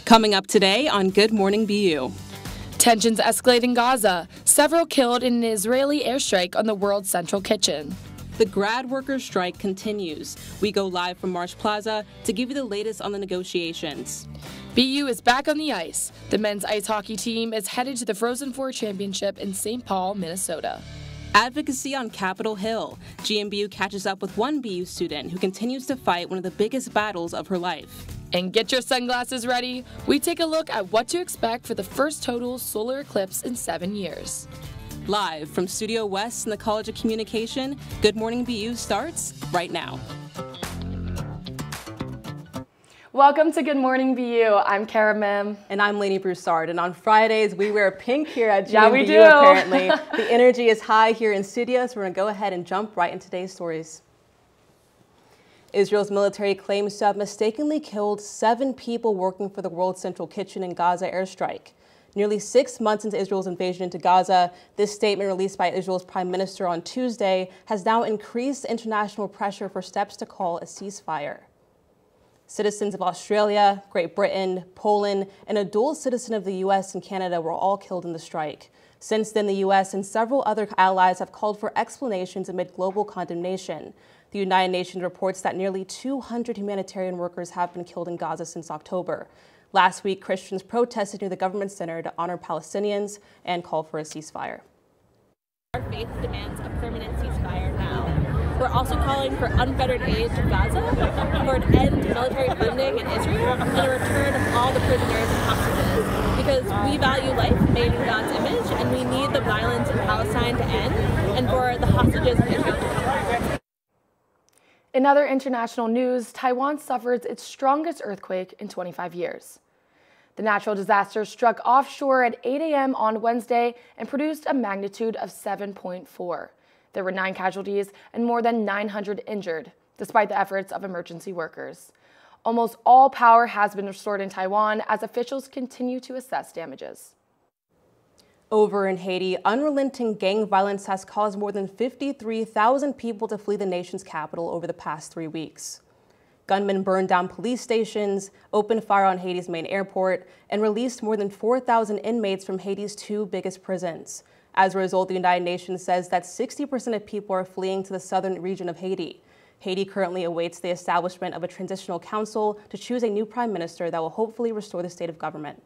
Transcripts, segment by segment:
Coming up today on Good Morning BU. Tensions escalate in Gaza. Several killed in an Israeli airstrike on the world's central kitchen. The grad workers' strike continues. We go live from Marsh Plaza to give you the latest on the negotiations. BU is back on the ice. The men's ice hockey team is headed to the Frozen Four Championship in St. Paul, Minnesota. Advocacy on Capitol Hill. GMBU catches up with one BU student who continues to fight one of the biggest battles of her life. And get your sunglasses ready. We take a look at what to expect for the first total solar eclipse in 7 years. Live from Studio West in the College of Communication, Good Morning BU starts right now. Welcome to Good Morning BU. I'm Kara Mim. And I'm Lainey Broussard. And on Fridays, we wear pink here at GMBU, yeah, we do. Apparently. The energy is high here in studio, so we're going to go ahead and jump right into today's stories. Israel's military claims to have mistakenly killed 7 people working for the World Central Kitchen in Gaza airstrike. Nearly 6 months into Israel's invasion into Gaza, this statement released by Israel's prime minister on Tuesday has now increased international pressure for steps to call a ceasefire. Citizens of Australia, Great Britain, Poland, and a dual citizen of the U.S. and Canada were all killed in the strike. Since then, the U.S. and several other allies have called for explanations amid global condemnation. The United Nations reports that nearly 200 humanitarian workers have been killed in Gaza since October. Last week, Christians protested near the government center to honor Palestinians and call for a ceasefire. Our faith demands a permanent ceasefire now. We're also calling for unfettered aid to Gaza, for an end to military funding in Israel, and a return of all the prisoners and hostages. Because we value life made in God's image, and we need the violence in Palestine to end, and for the hostages in Israel to come back. In other international news, Taiwan suffers its strongest earthquake in 25 years. The natural disaster struck offshore at 8 a.m. on Wednesday and produced a magnitude of 7.4. There were 9 casualties and more than 900 injured, despite the efforts of emergency workers. Almost all power has been restored in Taiwan as officials continue to assess damages. Over in Haiti, unrelenting gang violence has caused more than 53,000 people to flee the nation's capital over the past 3 weeks. Gunmen burned down police stations, opened fire on Haiti's main airport, and released more than 4,000 inmates from Haiti's 2 biggest prisons. As a result, the United Nations says that 60% of people are fleeing to the southern region of Haiti. Haiti currently awaits the establishment of a transitional council to choose a new prime minister that will hopefully restore the state of government.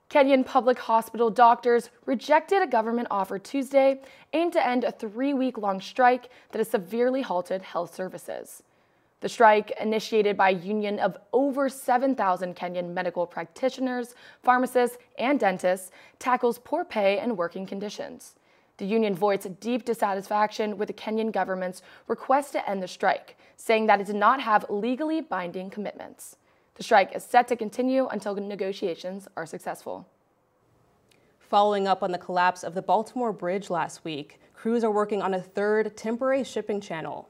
Kenyan public hospital doctors rejected a government offer Tuesday aimed to end a 3-week-long strike that has severely halted health services. The strike, initiated by a union of over 7,000 Kenyan medical practitioners, pharmacists, and dentists, tackles poor pay and working conditions. The union voiced deep dissatisfaction with the Kenyan government's request to end the strike, saying that it did not have legally binding commitments. The strike is set to continue until negotiations are successful. Following up on the collapse of the Baltimore Bridge last week, crews are working on a 3rd temporary shipping channel.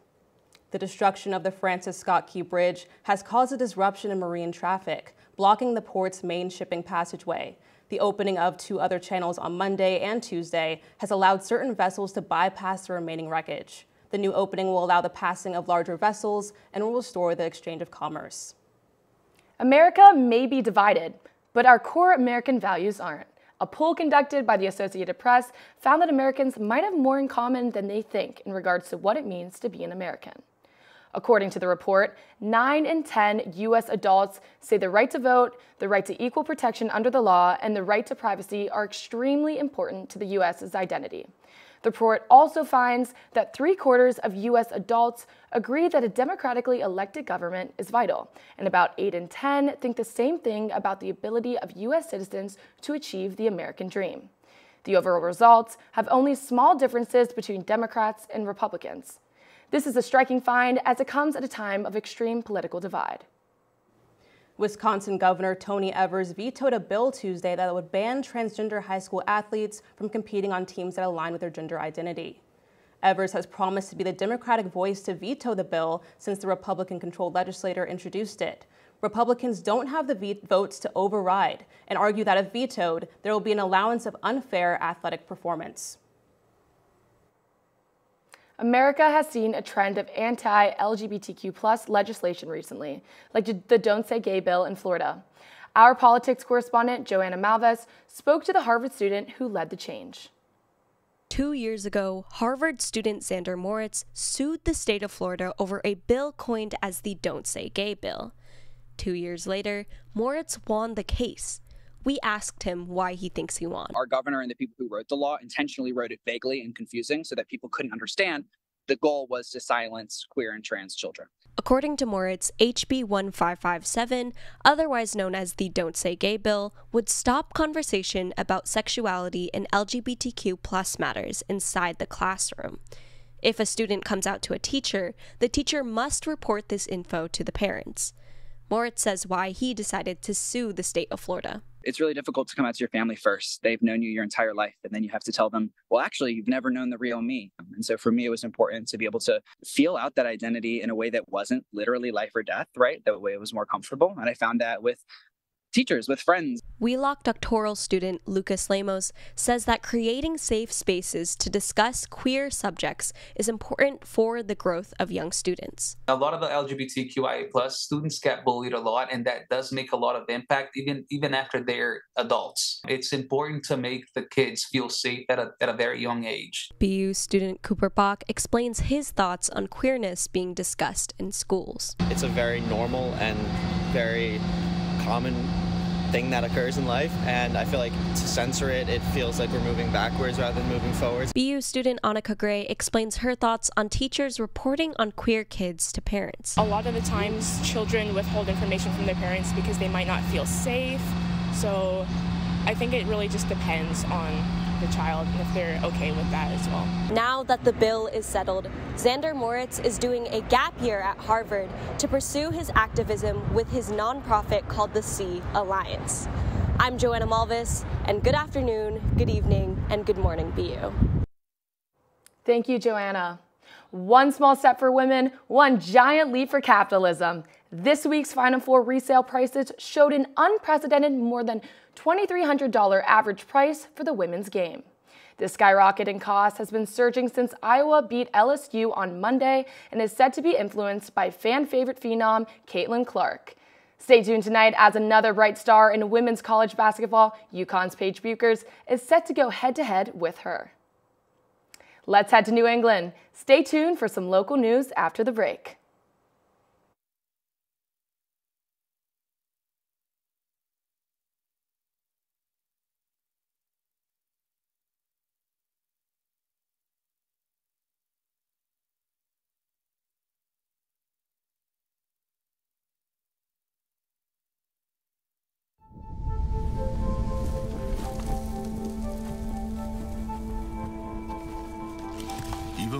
The destruction of the Francis Scott Key Bridge has caused a disruption in marine traffic, blocking the port's main shipping passageway. The opening of 2 other channels on Monday and Tuesday has allowed certain vessels to bypass the remaining wreckage. The new opening will allow the passing of larger vessels and will restore the exchange of commerce. America may be divided, but our core American values aren't. A poll conducted by the Associated Press found that Americans might have more in common than they think in regards to what it means to be an American. According to the report, 9 in 10 U.S. adults say the right to vote, the right to equal protection under the law, and the right to privacy are extremely important to the U.S.'s identity. The report also finds that 3/4 of U.S. adults agree that a democratically elected government is vital, and about 8 in 10 think the same thing about the ability of U.S. citizens to achieve the American dream. The overall results have only small differences between Democrats and Republicans. This is a striking find as it comes at a time of extreme political divide. Wisconsin Governor Tony Evers vetoed a bill Tuesday that would ban transgender high school athletes from competing on teams that align with their gender identity. Evers has promised to be the Democratic voice to veto the bill since the Republican-controlled legislature introduced it. Republicans don't have the votes to override and argue that if vetoed, there will be an allowance of unfair athletic performance. America has seen a trend of anti-LGBTQ+ legislation recently, like the Don't Say Gay bill in Florida. Our politics correspondent, Joanna Malves, spoke to the Harvard student who led the change. 2 years ago, Harvard student Xander Moritz sued the state of Florida over a bill coined as the Don't Say Gay bill. 2 years later, Moritz won the case. We asked him why he thinks he won. Our governor and the people who wrote the law intentionally wrote it vaguely and confusing so that people couldn't understand. The goal was to silence queer and trans children. According to Moritz, HB 1557, otherwise known as the Don't Say Gay bill, would stop conversation about sexuality and LGBTQ+ matters inside the classroom. If a student comes out to a teacher, the teacher must report this info to the parents. Moritz says why he decided to sue the state of Florida. It's really difficult to come out to your family first. They've known you your entire life, and then you have to tell them, well, actually, you've never known the real me. And so for me, it was important to be able to feel out that identity in a way that wasn't literally life or death, right? That way it was more comfortable. And I found that with teachers, with friends. Wheelock doctoral student Lucas Lemos says that creating safe spaces to discuss queer subjects is important for the growth of young students. A lot of the LGBTQIA+ students get bullied a lot, and that does make a lot of impact even after they're adults. It's important to make the kids feel safe at a very young age. BU student Cooper Bach explains his thoughts on queerness being discussed in schools. It's a very normal and very common thing that occurs in life, and I feel like to censor it, it feels like we're moving backwards rather than moving forwards. BU student Annika Gray explains her thoughts on teachers reporting on queer kids to parents. A lot of the times children withhold information from their parents because they might not feel safe, so I think it really just depends on the child and if they're okay with that as well. Now that the bill is settled, Xander Moritz is doing a gap year at Harvard to pursue his activism with his nonprofit called the C Alliance. I'm Joanna Malves, and good afternoon, good evening, and good morning, BU. Thank you, Joanna. One small step for women, one giant leap for capitalism. This week's Final Four resale prices showed an unprecedented more than $2,300 average price for the women's game. This skyrocketing cost has been surging since Iowa beat LSU on Monday and is said to be influenced by fan favorite phenom Caitlin Clark. Stay tuned tonight as another bright star in women's college basketball, UConn's Paige Buchers, is set to go head-to-head with her. Let's head to New England. Stay tuned for some local news after the break.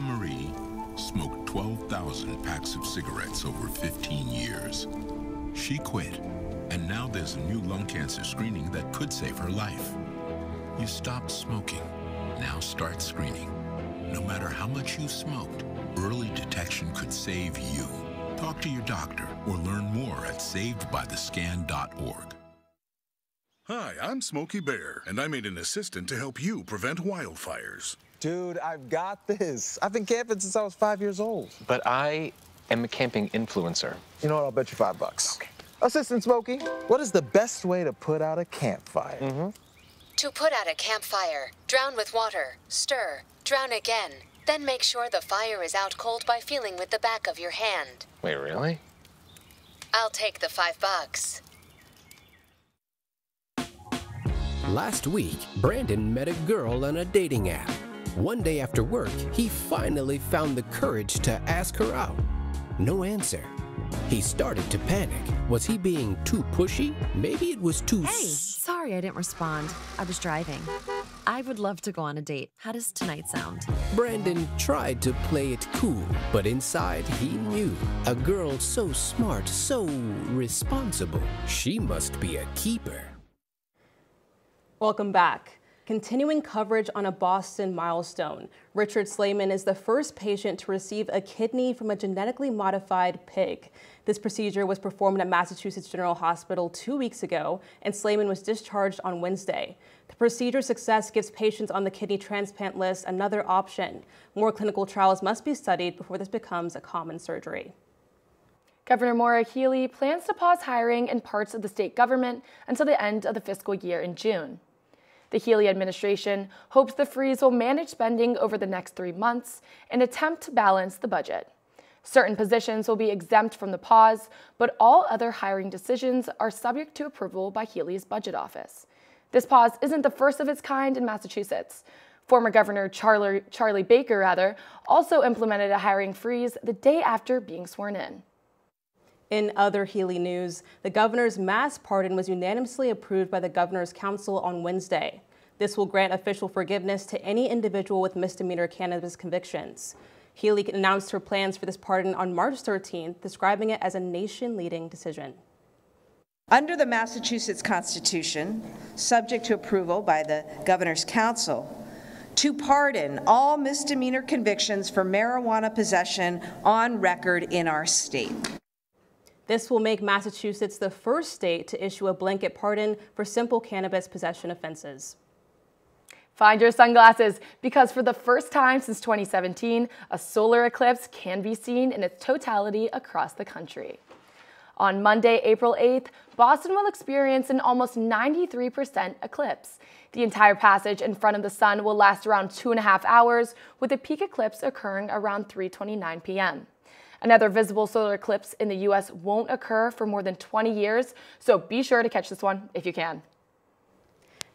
Marie smoked 12,000 packs of cigarettes over 15 years. She quit, and now there's a new lung cancer screening that could save her life. You stopped smoking. Now start screening. No matter how much you smoked, early detection could save you. Talk to your doctor or learn more at savedbythescan.org. Hi, I'm Smokey Bear, and I made an assistant to help you prevent wildfires. Dude, I've got this. I've been camping since I was 5 years old. But I am a camping influencer. You know what? I'll bet you $5. Okay. Assistant Smokey, what is the best way to put out a campfire? To put out a campfire, drown with water, stir, drown again. Then make sure the fire is out cold by feeling with the back of your hand. Wait, really? I'll take the $5. Last week, Brandon met a girl on a dating app. One day after work, he finally found the courage to ask her out. No answer. He started to panic. Was he being too pushy? Maybe it was too... Hey, sorry I didn't respond. I was driving. I would love to go on a date. How does tonight sound? Brandon tried to play it cool, but inside he knew. A girl so smart, so responsible. She must be a keeper. Welcome back. continuing coverage on a Boston milestone. Richard Slayman is the first patient to receive a kidney from a genetically modified pig. This procedure was performed at Massachusetts General Hospital 2 weeks ago, and Slayman was discharged on Wednesday. The procedure's success gives patients on the kidney transplant list another option. More clinical trials must be studied before this becomes a common surgery. Governor Maura Healey plans to pause hiring in parts of the state government until the end of the fiscal year in June. The Healey administration hopes the freeze will manage spending over the next 3 months and attempt to balance the budget. Certain positions will be exempt from the pause, but all other hiring decisions are subject to approval by Healey's budget office. This pause isn't the first of its kind in Massachusetts. Former Governor Charlie Baker also implemented a hiring freeze the day after being sworn in. In other Healey news, the governor's mass pardon was unanimously approved by the Governor's Council on Wednesday. This will grant official forgiveness to any individual with misdemeanor cannabis convictions. Healey announced her plans for this pardon on March 13th, describing it as a nation-leading decision. Under the Massachusetts Constitution, subject to approval by the Governor's Council, to pardon all misdemeanor convictions for marijuana possession on record in our state. This will make Massachusetts the first state to issue a blanket pardon for simple cannabis possession offenses. Find your sunglasses, because for the first time since 2017, a solar eclipse can be seen in its totality across the country. On Monday, April 8th, Boston will experience an almost 93% eclipse. The entire passage in front of the sun will last around 2.5 hours, with a peak eclipse occurring around 3:29 p.m. Another visible solar eclipse in the U.S. won't occur for more than 20 years, so be sure to catch this one if you can.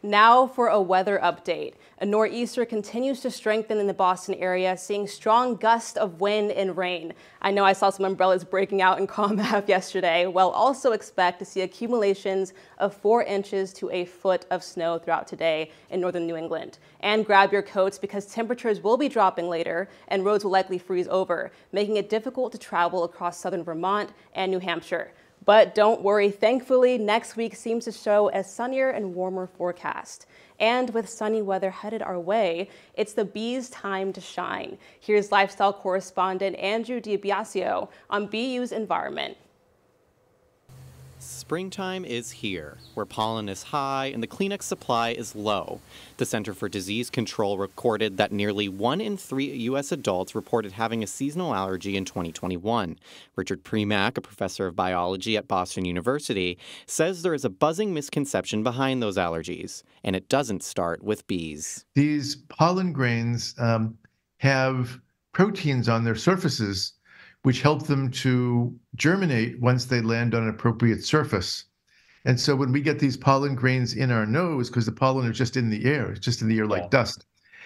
Now for a weather update. A nor'easter continues to strengthen in the Boston area, seeing strong gusts of wind and rain. I know I saw some umbrellas breaking out in Calm Ave yesterday. We'll also expect to see accumulations of 4 inches to a foot of snow throughout today in northern New England. And grab your coats, because temperatures will be dropping later and roads will likely freeze over, making it difficult to travel across southern Vermont and New Hampshire. But don't worry, thankfully, next week seems to show a sunnier and warmer forecast. And with sunny weather headed our way, it's the bees' time to shine. Here's lifestyle correspondent Andrew DiBiasio on BU's environment. Springtime is here, where pollen is high and the Kleenex supply is low. The Center for Disease Control recorded that nearly 1 in 3 U.S. adults reported having a seasonal allergy in 2021. Richard Premack, a professor of biology at Boston University, says there is a buzzing misconception behind those allergies, and it doesn't start with bees. These pollen grains have proteins on their surfaces which help them to germinate once they land on an appropriate surface. And so when we get these pollen grains in our nose, because the pollen is just in the air, it's just in the air like dust.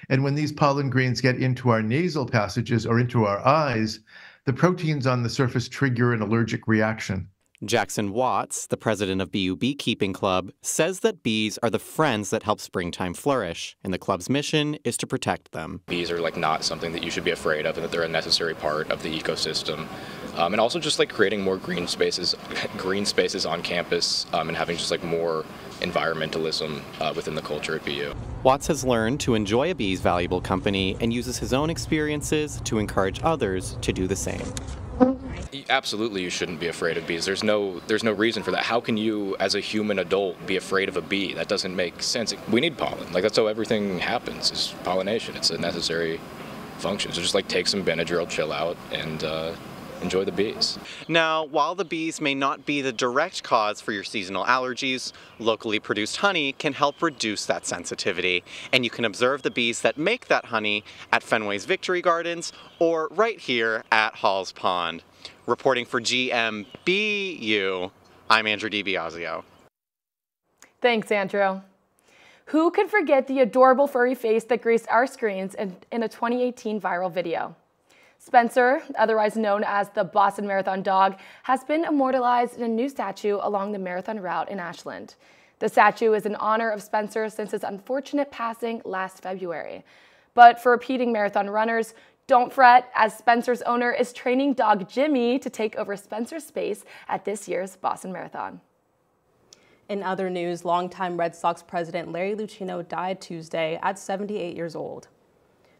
And when these pollen grains get into our nasal passages or into our eyes, the proteins on the surface trigger an allergic reaction. Jackson Watts, the president of BU Beekeeping Club, says that bees are the friends that help springtime flourish, and the club's mission is to protect them. Bees are not something that you should be afraid of, and that they're a necessary part of the ecosystem. And also just creating more green spaces on campus, and having just more environmentalism within the culture at BU. Watts has learned to enjoy a bee's valuable company and uses his own experiences to encourage others to do the same. Absolutely, you shouldn't be afraid of bees. There's no reason for that. How can you, as a human adult, be afraid of a bee? That doesn't make sense. We need pollen. That's how everything happens, is pollination. It's a necessary function. So just take some Benadryl, chill out, and enjoy the bees. Now, while the bees may not be the direct cause for your seasonal allergies, locally produced honey can help reduce that sensitivity. And you can observe the bees that make that honey at Fenway's Victory Gardens or right here at Hall's Pond. Reporting for GMBU, I'm Andrew DiBiasio. Thanks, Andrew. Who could forget the adorable furry face that graced our screens in a 2018 viral video? Spencer, otherwise known as the Boston Marathon dog, has been immortalized in a new statue along the marathon route in Ashland. The statue is in honor of Spencer since his unfortunate passing last February. But for repeating marathon runners, don't fret, as Spencer's owner is training dog Jimmy to take over Spencer's space at this year's Boston Marathon. In other news, longtime Red Sox president Larry Lucchino died Tuesday at 78 years old.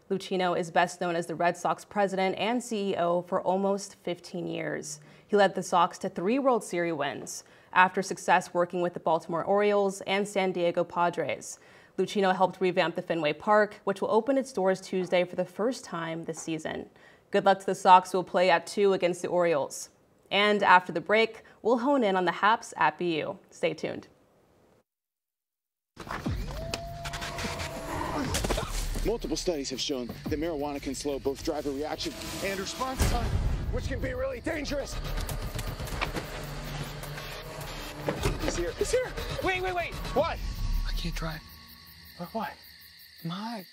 Lucchino is best known as the Red Sox president and CEO for almost 15 years. He led the Sox to 3 World Series wins after success working with the Baltimore Orioles and San Diego Padres. Lucchino helped revamp the Fenway Park, which will open its doors Tuesday for the first time this season. Good luck to the Sox, who will play at 2 against the Orioles. And after the break, we'll hone in on the Haps at BU. Stay tuned. Multiple studies have shown that marijuana can slow both driver reaction and response time, which can be really dangerous. He's here. He's here. Wait. What? I can't drive. Why? My.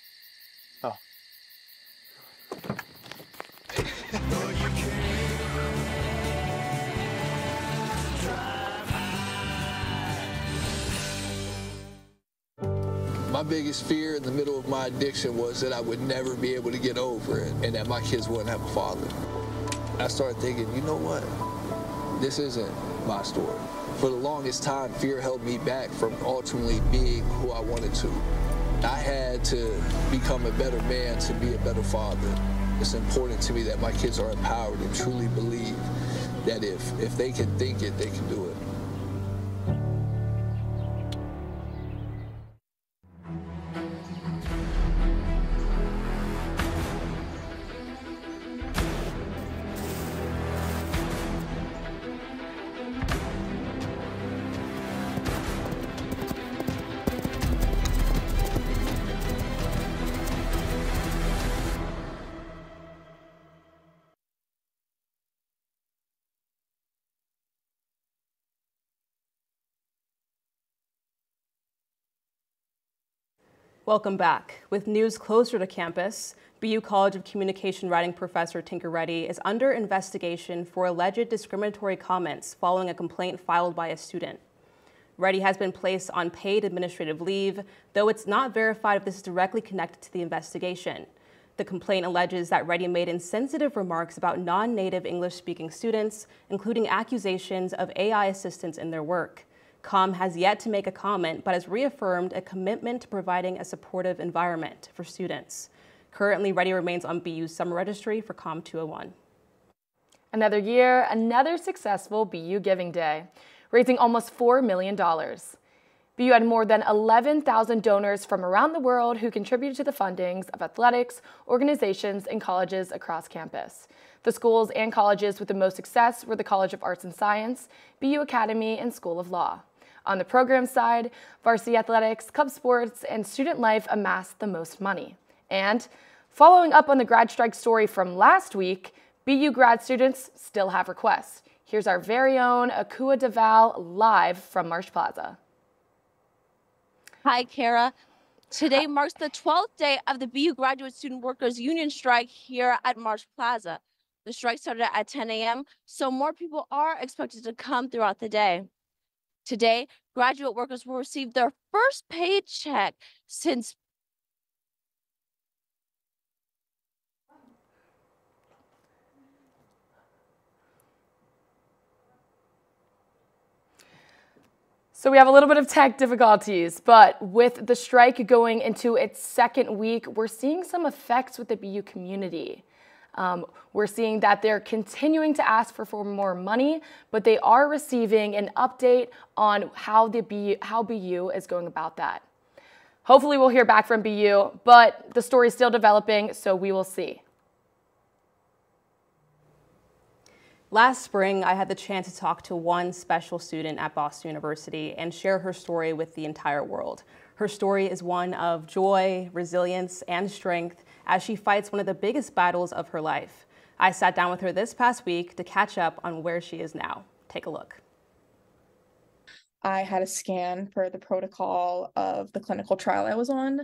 Oh. My biggest fear in the middle of my addiction was that I would never be able to get over it and that my kids wouldn't have a father. I started thinking, you know what? This isn't my story. For the longest time, fear held me back from ultimately being who I wanted to. I had to become a better man to be a better father. It's important to me that my kids are empowered and truly believe that if they can think it, they can do it. Welcome back. With news closer to campus, BU College of Communication writing professor Tinker Reddy is under investigation for alleged discriminatory comments following a complaint filed by a student. Reddy has been placed on paid administrative leave, though it's not verified if this is directly connected to the investigation. The complaint alleges that Reddy made insensitive remarks about non-native English-speaking students, including accusations of AI assistance in their work. COM has yet to make a comment, but has reaffirmed a commitment to providing a supportive environment for students. Currently, Reddy remains on BU's summer registry for COM 201. Another year, another successful BU Giving Day, raising almost $4 million. BU had more than 11,000 donors from around the world who contributed to the fundings of athletics, organizations, and colleges across campus. The schools and colleges with the most success were the College of Arts and Science, BU Academy, and School of Law. On the program side, varsity athletics, club sports, and student life amassed the most money. And following up on the grad strike story from last week, BU grad students still have requests. Here's our very own Akua Deval live from Marsh Plaza. Hi, Kara. Today marks the 12th day of the BU Graduate Student Workers Union strike here at Marsh Plaza. The strike started at 10 a.m., so more people are expected to come throughout the day. Today, graduate workers will receive their first paycheck since So we have a little bit of tech difficulties, but with the strike going into its second week, we're seeing some effects with the BU community. We're seeing that they're continuing to ask for more money, but they are receiving an update on how BU is going about that. Hopefully we'll hear back from BU, but the story is still developing, so we will see. Last spring, I had the chance to talk to one special student at Boston University and share her story with the entire world. Her story is one of joy, resilience, and strength as she fights one of the biggest battles of her life. I sat down with her this past week to catch up on where she is now. Take a look. I had a scan for the protocol of the clinical trial I was on,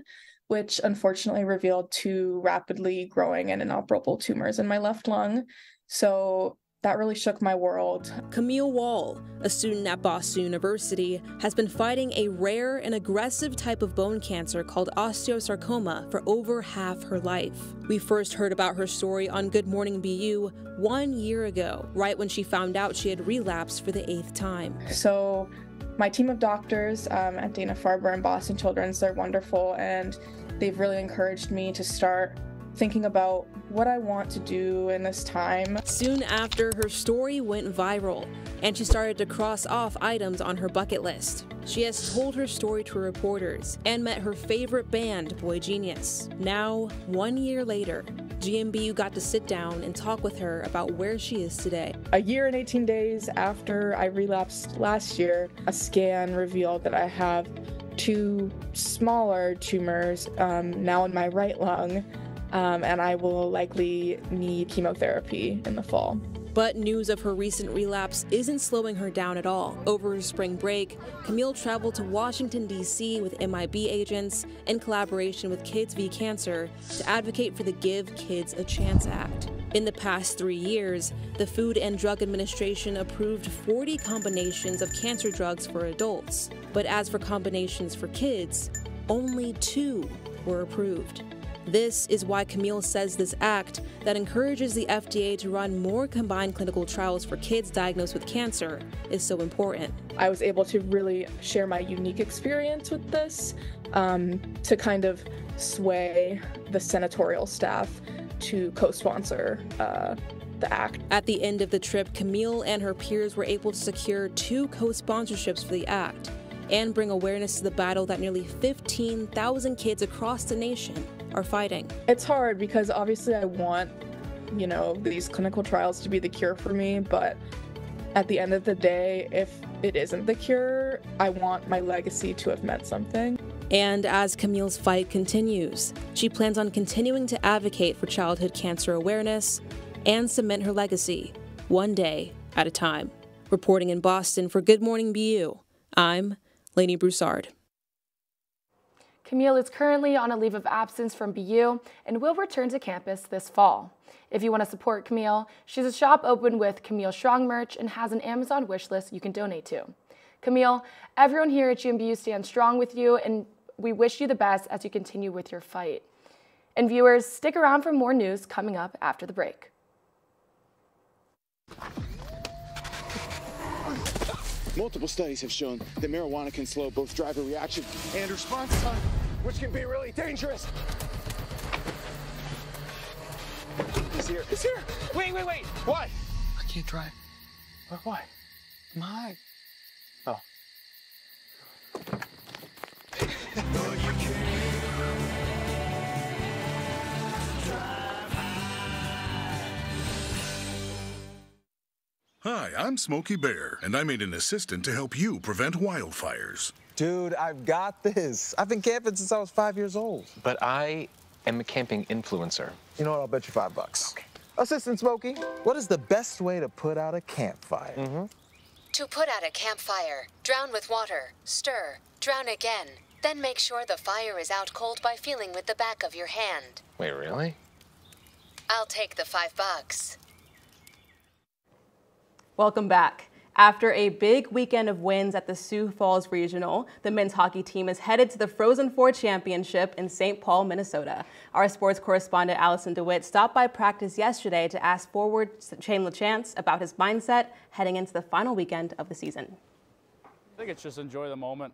which unfortunately revealed 2 rapidly growing and inoperable tumors in my left lung. So that really shook my world. Camille Wall, a student at Boston University, has been fighting a rare and aggressive type of bone cancer called osteosarcoma for over half her life. We first heard about her story on Good Morning BU 1 year ago, right when she found out she had relapsed for the 8th time. So My team of doctors at Dana-Farber and Boston Children's, they're wonderful, and they've really encouraged me to start thinking about what I want to do in this time. Soon after, her story went viral, and she started to cross off items on her bucket list. She has told her story to reporters and met her favorite band, Boy Genius. Now, 1 year later, GMBU got to sit down and talk with her about where she is today. A year and 18 days after I relapsed last year, a scan revealed that I have 2 smaller tumors now in my right lung, and I will likely need chemotherapy in the fall. But news of her recent relapse isn't slowing her down at all. Over her spring break, Camille traveled to Washington, D.C. with MIB agents in collaboration with Kids v. Cancer to advocate for the Give Kids a Chance Act. In the past 3 years, the Food and Drug Administration approved 40 combinations of cancer drugs for adults. But as for combinations for kids, only 2 were approved. This is why Camille says this act that encourages the FDA to run more combined clinical trials for kids diagnosed with cancer is so important. I was able to really share my unique experience with this to kind of sway the senatorial staff to co-sponsor the act. At the end of the trip, Camille and her peers were able to secure 2 co-sponsorships for the act and bring awareness to the battle that nearly 15,000 kids across the nation are fighting. It's hard because obviously I want, these clinical trials to be the cure for me, but at the end of the day, if it isn't the cure, I want my legacy to have meant something. And as Camille's fight continues, she plans on continuing to advocate for childhood cancer awareness and cement her legacy, one day at a time. Reporting in Boston for Good Morning BU, I'm Lainey Broussard. Camille is currently on a leave of absence from BU and will return to campus this fall. If you want to support Camille, she has a shop open with Camille Strong merch and has an Amazon wish list you can donate to. Camille, everyone here at GMBU stands strong with you, and we wish you the best as you continue with your fight. And viewers, stick around for more news coming up after the break. Multiple studies have shown that marijuana can slow both driver reaction and response time, which can be really dangerous. He's here. He's here. Wait. What? I can't drive. Why? My. Oh. Hi, I'm Smokey Bear, and I made an assistant to help you prevent wildfires. Dude, I've got this. I've been camping since I was 5 years old. But I am a camping influencer. You know what? I'll bet you $5. Okay. Assistant Smokey, what is the best way to put out a campfire? To put out a campfire, drown with water, stir, drown again. Then make sure the fire is out cold by feeling with the back of your hand. Wait, really? I'll take the $5. Welcome back. After a big weekend of wins at the Sioux Falls Regional, the men's hockey team is headed to the Frozen Four Championship in St. Paul, Minnesota. Our sports correspondent Allison DeWitt stopped by practice yesterday to ask forward Shane LaChance about his mindset heading into the final weekend of the season. I think it's just enjoy the moment.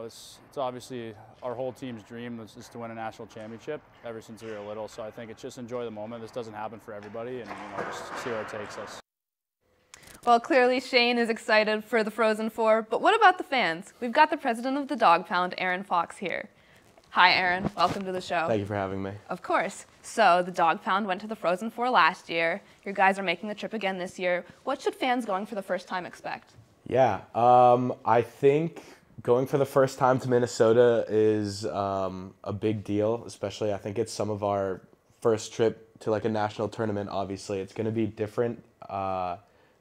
It's obviously our whole team's dream is to win a national championship ever since we were little. So I think it's just enjoy the moment. This doesn't happen for everybody, and just see where it takes us. Well, clearly Shane is excited for the Frozen Four, but what about the fans? We've got the president of the Dog Pound, Aaron Fox, here. Hi, Aaron. Welcome to the show. Thank you for having me. Of course. So the Dog Pound went to the Frozen Four last year. Your guys are making the trip again this year. What should fans going for the first time expect? Yeah, I think going for the first time to Minnesota is a big deal, especially I think it's some of our first trip to like a national tournament, obviously. It's going to be different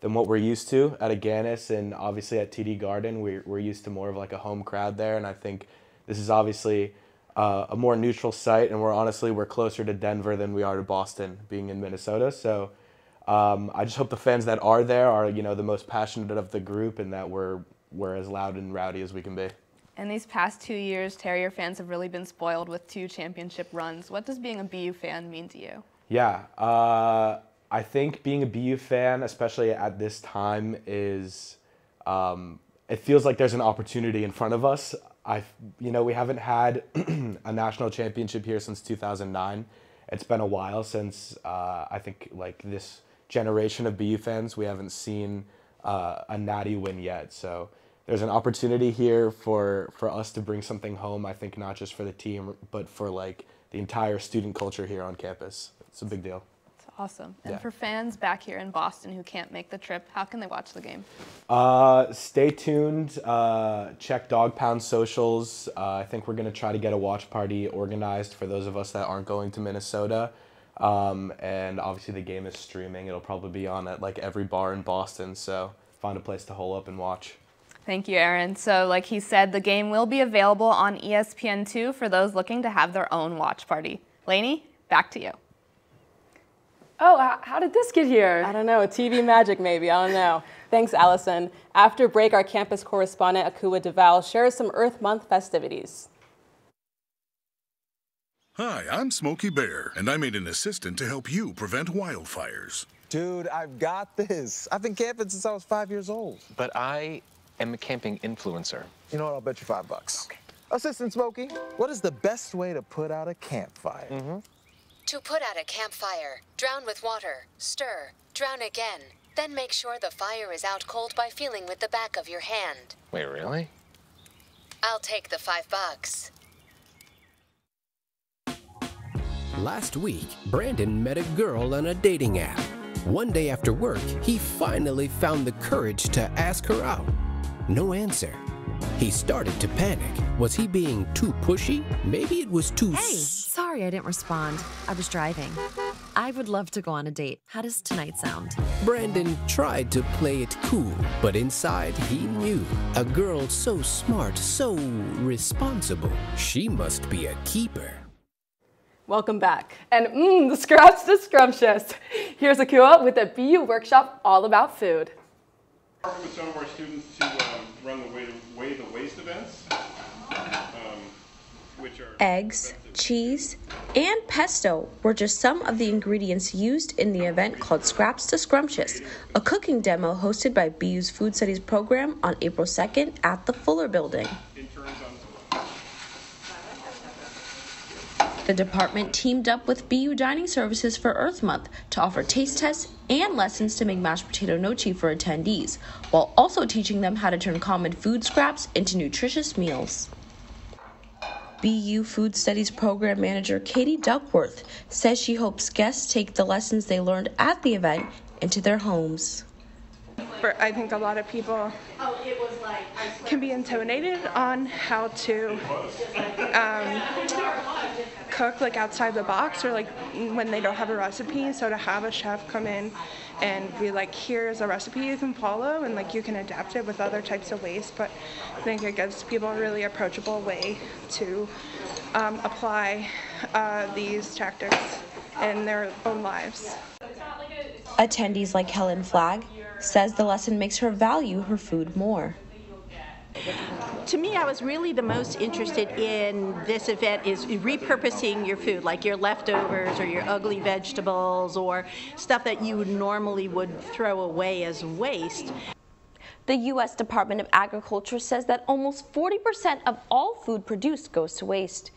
than what we're used to at Aganis, and obviously at TD Garden. We're used to more of like a home crowd there, and I think this is obviously a more neutral site, and we're closer to Denver than we are to Boston, being in Minnesota. So I just hope the fans that are there are the most passionate of the group, and that we're as loud and rowdy as we can be. In these past 2 years, Terrier fans have really been spoiled with 2 championship runs. What does being a BU fan mean to you? Yeah, I think being a BU fan, especially at this time, is it feels like there's an opportunity in front of us. We haven't had a national championship here since 2009. It's been a while since I think like this generation of BU fans, we haven't seen a natty win yet. So there's an opportunity here for us to bring something home. I think not just for the team, but for like the entire student culture here on campus. It's a big deal. Awesome. And Yeah. for fans back here in Boston who can't make the trip, how can they watch the game? Stay tuned. Check Dog Pound socials. I think we're going to try to get a watch party organized for those of us that aren't going to Minnesota. And obviously the game is streaming. It'll probably be on at like every bar in Boston. So find a place to hole up and watch. Thank you, Aaron. So like he said, the game will be available on ESPN2 for those looking to have their own watch party. Lainey, back to you. Oh, how did this get here? I don't know, TV magic maybe, I don't know. Thanks, Allison. After break, our campus correspondent, Akua DeVal, shares some Earth Month festivities. Hi, I'm Smokey Bear, and I made an assistant to help you prevent wildfires. Dude, I've got this. I've been camping since I was 5 years old. But I am a camping influencer. You know what? I'll bet you $5. Okay. Assistant Smokey, what is the best way to put out a campfire? To put out a campfire, drown with water, stir, drown again. Then make sure the fire is out cold by feeling with the back of your hand. Wait, really? I'll take the $5. Last week, Brandon met a girl on a dating app. One day after work, he finally found the courage to ask her out. No answer. He started to panic. Was he being too pushy? Maybe it was too... Hey, sorry I didn't respond. I was driving. I would love to go on a date. How does tonight sound? Brandon tried to play it cool, but inside he knew. A girl so smart, so responsible. She must be a keeper. Welcome back. And the scraps to scrumptious. Here's Akua with a BU workshop all about food. Working with some of our students to run the Weigh the Waste events, which are Eggs, cheese, and pesto were just some of the ingredients used in the event called Scraps to Scrumptious, a cooking demo hosted by BU's Food Studies program on April 2nd at the Fuller Building. The department teamed up with BU Dining Services for Earth Month to offer taste tests and lessons to make mashed potato nochi for attendees, while also teaching them how to turn common food scraps into nutritious meals. BU Food Studies Program Manager Katie Duckworth says she hopes guests take the lessons they learned at the event into their homes. I think a lot of people can be intimidated on how to cook like outside the box, or like when they don't have a recipe. So to have a chef come in and be like, here's a recipe you can follow, and like you can adapt it with other types of waste. But I think it gives people a really approachable way to apply these tactics in their own lives. Attendees like Helen Flagg says the lesson makes her value her food more. To me, I was really the most interested in this event is repurposing your food, like your leftovers or your ugly vegetables or stuff that you normally would throw away as waste. The U.S. Department of Agriculture says that almost 40% of all food produced goes to waste.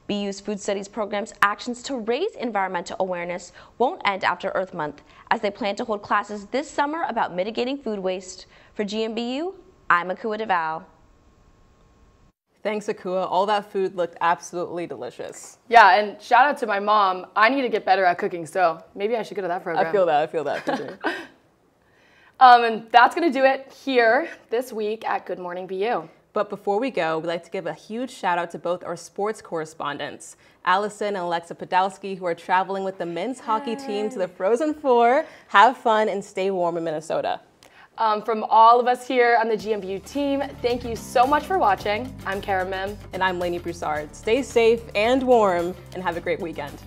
BU's Food Studies program's actions to raise environmental awareness won't end after Earth Month, as they plan to hold classes this summer about mitigating food waste. For GMBU, I'm Akua DeVal. Thanks, Akua. All that food looked absolutely delicious. Yeah, and shout out to my mom. I need to get better at cooking, so maybe I should go to that program. I feel that. For sure. And that's going to do it here this week at Good Morning BU. But before we go, we'd like to give a huge shout out to both our sports correspondents, Allison and Alexa Podolsky, who are traveling with the men's hockey team to the Frozen Four. Have fun and stay warm in Minnesota. From all of us here on the GMBU team, thank you so much for watching. I'm Kara Mim. And I'm Lainey Broussard. Stay safe and warm, and have a great weekend.